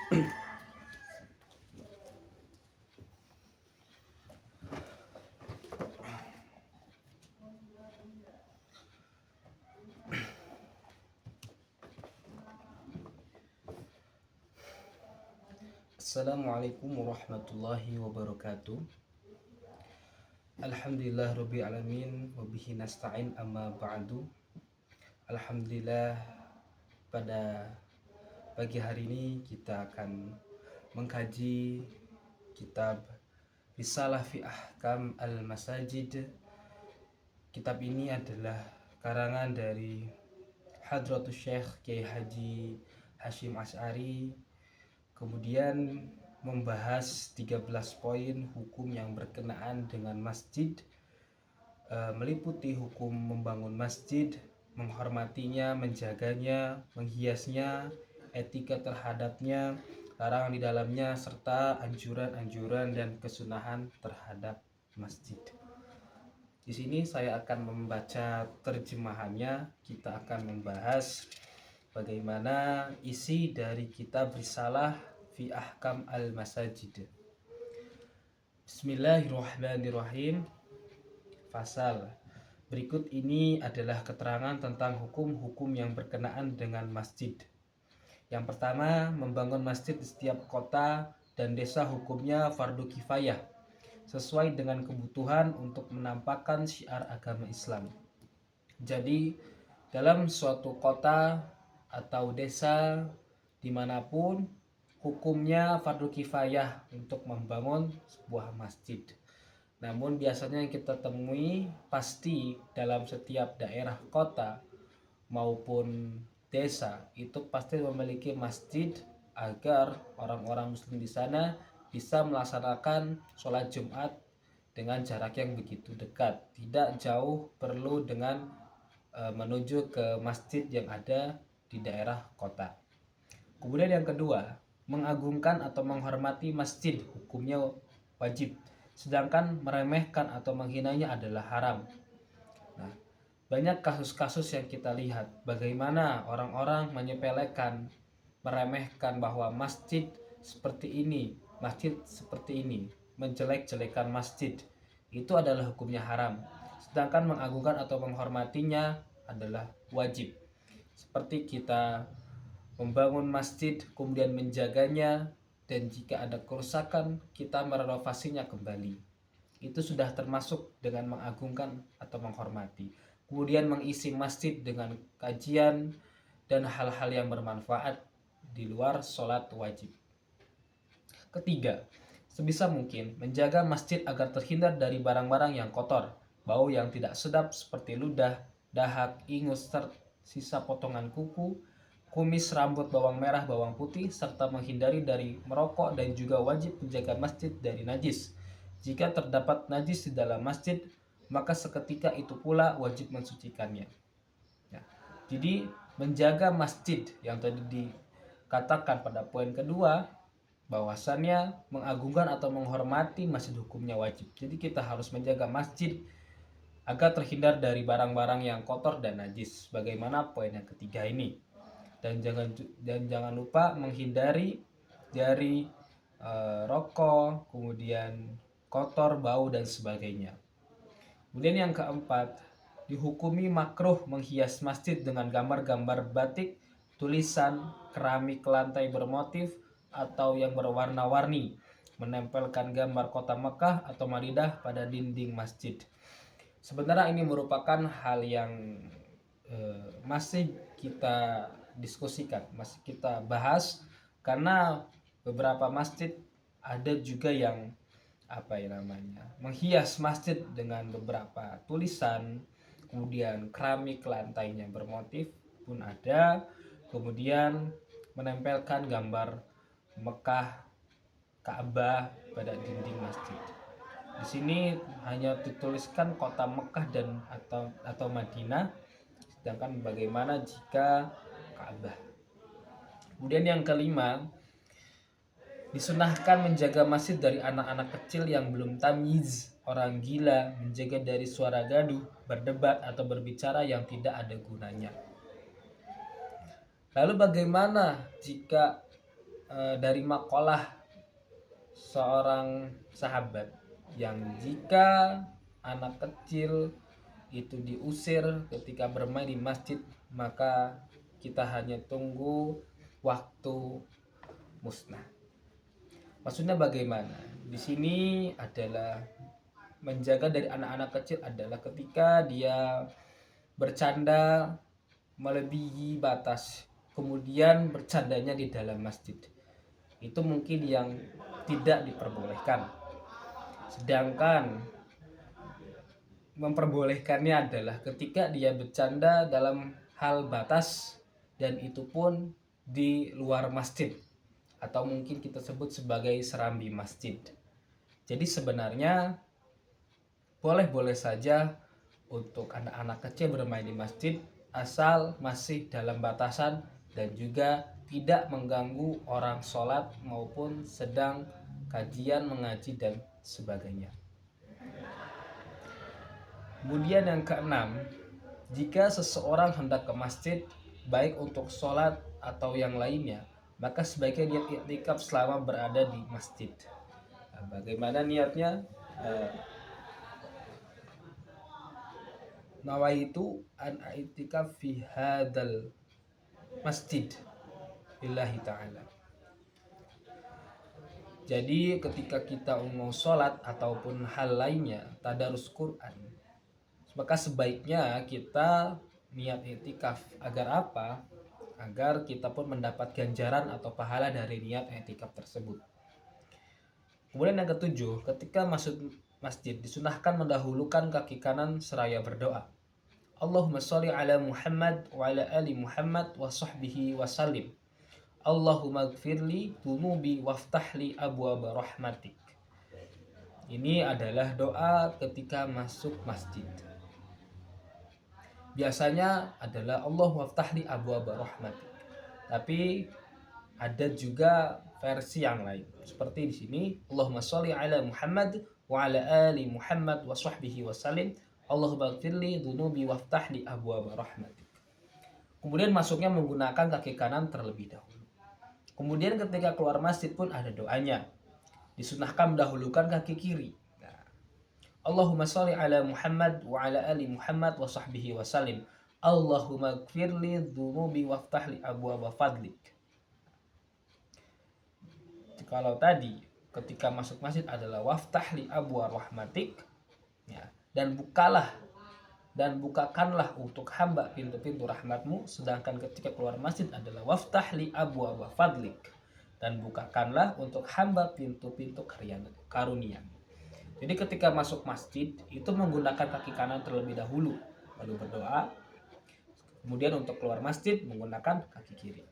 Assalamualaikum warahmatullahi wabarakatuh. Alhamdulillah rabbil alamin wa bihi nasta'in amma ba'du. Alhamdulillah, pada pagi hari ini kita akan mengkaji kitab Risalah fi Ahkam al-Masajid. Kitab ini adalah karangan dari Hadratus Syekh Kiai Haji Hashim Asy'ari. Kemudian membahas 13 poin hukum yang berkenaan dengan masjid, meliputi hukum membangun masjid, menghormatinya, menjaganya, menghiasnya, etika terhadapnya, larangan di dalamnya, serta anjuran-anjuran dan kesunahan terhadap masjid. Di sini saya akan membaca terjemahannya. Kita akan membahas bagaimana isi dari kitab Risalah fi Ahkam al-Masajid. Bismillahirrahmanirrahim. Fasal. Berikut ini adalah keterangan tentang hukum-hukum yang berkenaan dengan masjid. Yang pertama, membangun masjid di setiap kota dan desa hukumnya fardu kifayah, sesuai dengan kebutuhan untuk menampakkan syiar agama Islam. Jadi, dalam suatu kota atau desa dimanapun, hukumnya fardu kifayah untuk membangun sebuah masjid. Namun biasanya yang kita temui pasti dalam setiap daerah kota maupun desa itu pasti memiliki masjid agar orang-orang muslim di sana bisa melaksanakan sholat Jumat dengan jarak yang begitu dekat, tidak jauh perlu dengan menuju ke masjid yang ada di daerah kota. Kemudian yang kedua, mengagungkan atau menghormati masjid hukumnya wajib, sedangkan meremehkan atau menghinanya adalah haram. Nah, banyak kasus-kasus yang kita lihat bagaimana orang-orang menyepelekan, meremehkan bahwa masjid seperti ini, menjelek-jelekan masjid, itu adalah hukumnya haram. Sedangkan mengagungkan atau menghormatinya adalah wajib. Seperti kita membangun masjid, kemudian menjaganya, dan jika ada kerusakan, kita merenovasinya kembali. Itu sudah termasuk dengan mengagungkan atau menghormati. Kemudian mengisi masjid dengan kajian dan hal-hal yang bermanfaat di luar sholat wajib. Ketiga, sebisa mungkin menjaga masjid agar terhindar dari barang-barang yang kotor, bau yang tidak sedap seperti ludah, dahak, ingus, sisa potongan kuku, kumis, rambut, bawang merah, bawang putih, serta menghindari dari merokok, dan juga wajib menjaga masjid dari najis. Jika terdapat najis di dalam masjid, maka seketika itu pula wajib mensucikannya. Ya. Jadi menjaga masjid yang tadi dikatakan pada poin kedua, bahwasannya mengagungkan atau menghormati masjid hukumnya wajib. Jadi kita harus menjaga masjid agar terhindar dari barang-barang yang kotor dan najis. Bagaimana poin yang ketiga ini? Dan jangan lupa menghindari dari rokok, kemudian kotor, bau, dan sebagainya. Kemudian yang keempat, dihukumi makruh menghias masjid dengan gambar-gambar batik, tulisan, keramik lantai bermotif atau yang berwarna-warni, menempelkan gambar kota Mekah atau Madinah pada dinding masjid. Sebenarnya ini merupakan hal yang masih kita diskusikan, masih kita bahas, karena beberapa masjid ada juga yang menghias masjid dengan beberapa tulisan, kemudian keramik lantainya bermotif pun ada, kemudian menempelkan gambar Mekah, Ka'bah pada dinding masjid. Di sini hanya dituliskan kota Mekah dan atau Madinah, sedangkan bagaimana jika Ka'bah. Kemudian yang kelima, disunahkan menjaga masjid dari anak-anak kecil yang belum tamyiz, orang gila, menjaga dari suara gaduh, berdebat atau berbicara yang tidak ada gunanya. Lalu bagaimana jika dari makalah seorang sahabat yang jika anak kecil itu diusir ketika bermain di masjid, maka kita hanya tunggu waktu musnah. Maksudnya bagaimana? Di sini adalah menjaga dari anak-anak kecil adalah ketika dia bercanda melebihi batas, kemudian bercandanya di dalam masjid. Itu mungkin yang tidak diperbolehkan. Sedangkan memperbolehkannya adalah ketika dia bercanda dalam hal batas dan itu pun di luar masjid atau mungkin kita sebut sebagai serambi masjid. Jadi sebenarnya boleh-boleh saja untuk anak-anak kecil bermain di masjid asal masih dalam batasan dan juga tidak mengganggu orang sholat maupun sedang kajian, mengaji dan sebagainya. Kemudian yang keenam, jika seseorang hendak ke masjid baik untuk sholat atau yang lainnya, maka sebaiknya dia i'tikaf selama berada di masjid. Nah, bagaimana niatnya? Nawaitu an i'tikaf fi hadal masjid lillahi ta'ala. Jadi ketika kita mau sholat ataupun hal lainnya, tadarus Quran, maka sebaiknya kita niat i'tikaf. Agar apa? Agar kita pun mendapat ganjaran atau pahala dari niat i'tikaf tersebut. Kemudian yang ketujuh, ketika masuk masjid disunahkan mendahulukan kaki kanan seraya berdoa. Allahumma sholli ala Muhammad wa ala ali Muhammad wa sahbihi wa sallim. Allahumma gfirli dunubi waftahli abwaaba rahmatik. Ini adalah doa ketika masuk masjid. Biasanya adalah Allahumma waftahli abwaaba rahmatik. Tapi ada juga versi yang lain. Seperti di sini, Allahumma sholli ala Muhammad wa ala ali Muhammad wa sahbihi wa sallim. Allahumma gfirli dunubi waftahli abwaaba rahmatik. Kemudian masuknya menggunakan kaki kanan terlebih dahulu. Kemudian ketika keluar masjid pun ada doanya. Disunahkan mendahulukan kaki kiri. Nah, Allahumma sholli ala Muhammad wa ala ali Muhammad wa sahbihi wa sallim. Allahumma gfirli dunubi waftahli abwaaba fadlik. Kalau tadi ketika masuk masjid adalah waftahli abwaaba rahmatik, ya, dan bukakanlah untuk hamba pintu-pintu rahmatmu. Sedangkan ketika keluar masjid adalah waftahli abwaaba fadlik, dan bukakanlah untuk hamba pintu-pintu karunia. Jadi ketika masuk masjid itu menggunakan kaki kanan terlebih dahulu, lalu berdoa. Kemudian untuk keluar masjid menggunakan kaki kiri.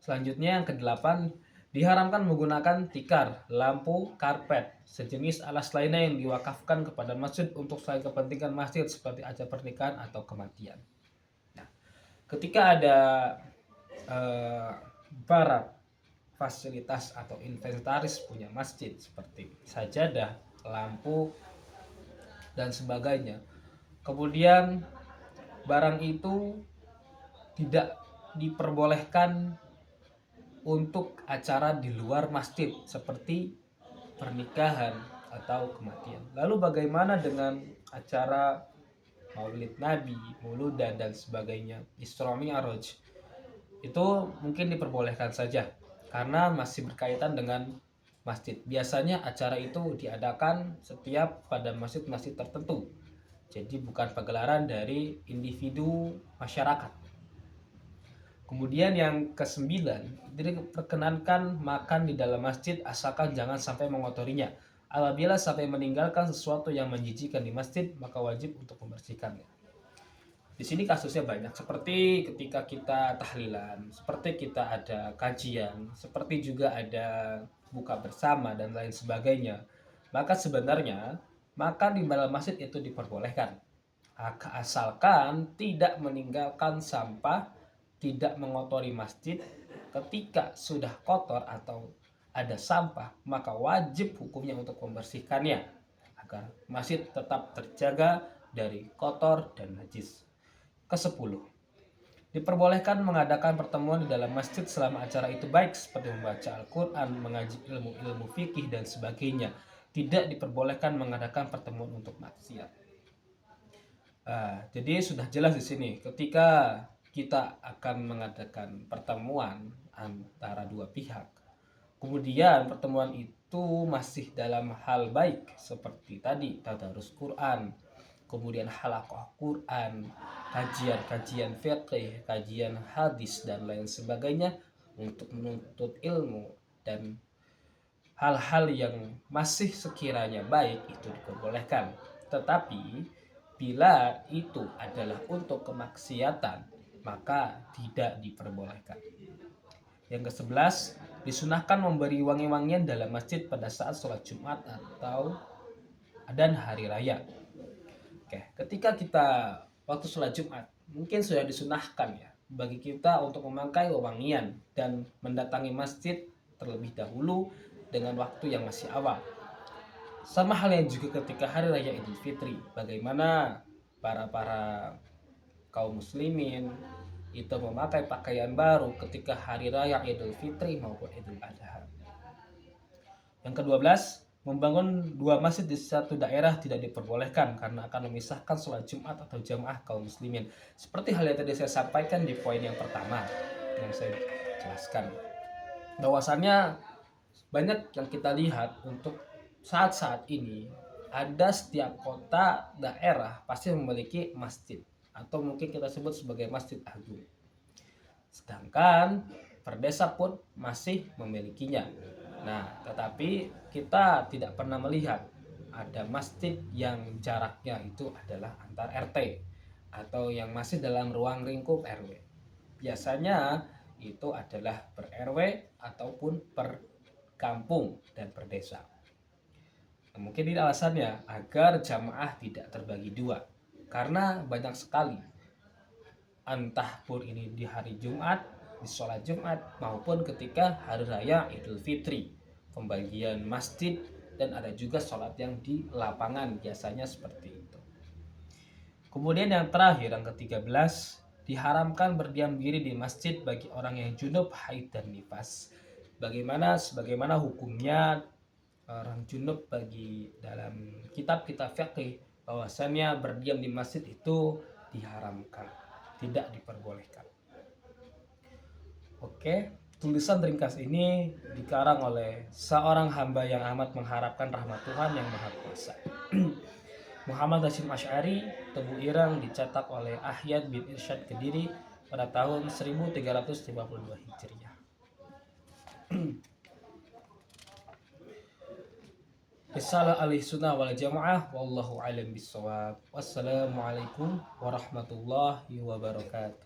Selanjutnya yang kedelapan, diharamkan menggunakan tikar, lampu, karpet, sejenis alas lainnya yang diwakafkan kepada masjid untuk selain kepentingan masjid seperti acara pernikahan atau kematian. Nah, ketika ada barang fasilitas atau inventaris punya masjid seperti sajadah, lampu, dan sebagainya, kemudian barang itu tidak diperbolehkan untuk acara di luar masjid seperti pernikahan atau kematian. Lalu bagaimana dengan acara Maulid Nabi, Mauludan dan sebagainya, Isra Mi'raj? Itu mungkin diperbolehkan saja karena masih berkaitan dengan masjid. Biasanya acara itu diadakan setiap pada masjid-masjid tertentu. Jadi bukan pagelaran dari individu masyarakat. Kemudian yang kesembilan, diperkenankan makan di dalam masjid asalkan jangan sampai mengotorinya. Apabila sampai meninggalkan sesuatu yang menjijikkan di masjid, maka wajib untuk membersihkannya. Di sini kasusnya banyak, seperti ketika kita tahlilan, seperti kita ada kajian, seperti juga ada buka bersama dan lain sebagainya. Maka sebenarnya makan di dalam masjid itu diperbolehkan, asalkan tidak meninggalkan sampah, tidak mengotori masjid. Ketika sudah kotor atau ada sampah, maka wajib hukumnya untuk membersihkannya agar masjid tetap terjaga dari kotor dan najis. Ke-10, Diperbolehkan mengadakan pertemuan di dalam masjid selama acara itu baik seperti membaca Al-Quran, mengaji ilmu-ilmu fikih dan sebagainya. Tidak diperbolehkan mengadakan pertemuan untuk maksiat. Jadi sudah jelas di sini ketika kita akan mengadakan pertemuan antara dua pihak, kemudian pertemuan itu masih dalam hal baik seperti tadi tadarus Quran, kemudian halaqah Quran, kajian-kajian fiqih, kajian hadis dan lain sebagainya untuk menuntut ilmu dan hal-hal yang masih sekiranya baik itu diperbolehkan. Tetapi bila itu adalah untuk kemaksiatan maka tidak diperbolehkan. Yang ke-11, disunahkan memberi wangi-wangian dalam masjid pada saat sholat Jumat atau dan hari raya. Oke, ketika kita waktu sholat Jumat, mungkin sudah disunahkan ya bagi kita untuk memakai wewangian dan mendatangi masjid terlebih dahulu dengan waktu yang masih awal. Sama halnya juga ketika hari raya Idul Fitri, bagaimana para kaum muslimin itu memakai pakaian baru ketika hari raya Idul Fitri maupun Idul Adha. Yang ke-12, membangun dua masjid di satu daerah tidak diperbolehkan karena akan memisahkan sholat Jumat atau jamaah kaum muslimin. Seperti hal yang tadi saya sampaikan di poin yang pertama yang saya jelaskan, bahwasannya banyak yang kita lihat untuk saat-saat ini ada setiap kota daerah pasti memiliki masjid atau mungkin kita sebut sebagai masjid agung. Sedangkan per desa pun masih memilikinya. Nah, tetapi kita tidak pernah melihat ada masjid yang jaraknya itu adalah antar RT atau yang masih dalam ruang lingkup RW. Biasanya itu adalah per RW ataupun per kampung dan per desa. Mungkin ini alasannya agar jamaah tidak terbagi dua, karena banyak sekali entah pun ini di hari Jumat, di sholat Jumat maupun ketika hari raya Idul Fitri, pembagian masjid dan ada juga sholat yang di lapangan, biasanya seperti itu. Kemudian yang terakhir, yang ke-13, diharamkan berdiam diri di masjid bagi orang yang junub, haid dan nifas. Sebagaimana hukumnya orang junub bagi dalam kitab-kitab fikih, bahwasannya berdiam di masjid itu diharamkan, tidak diperbolehkan. Oke, tulisan ringkas ini dikarang oleh seorang hamba yang amat mengharapkan rahmat Tuhan yang Maha Kuasa. Muhammad Hasyim Asy'ari, Tebu Irang, dicetak oleh Ahyad bin Irsyad Kediri pada tahun 1352 Hijriah. Risalah Ahlussunnah wal Jamaah, wallahu a'lam bishawab. Wassalamualaikum warahmatullahi wabarakatuh.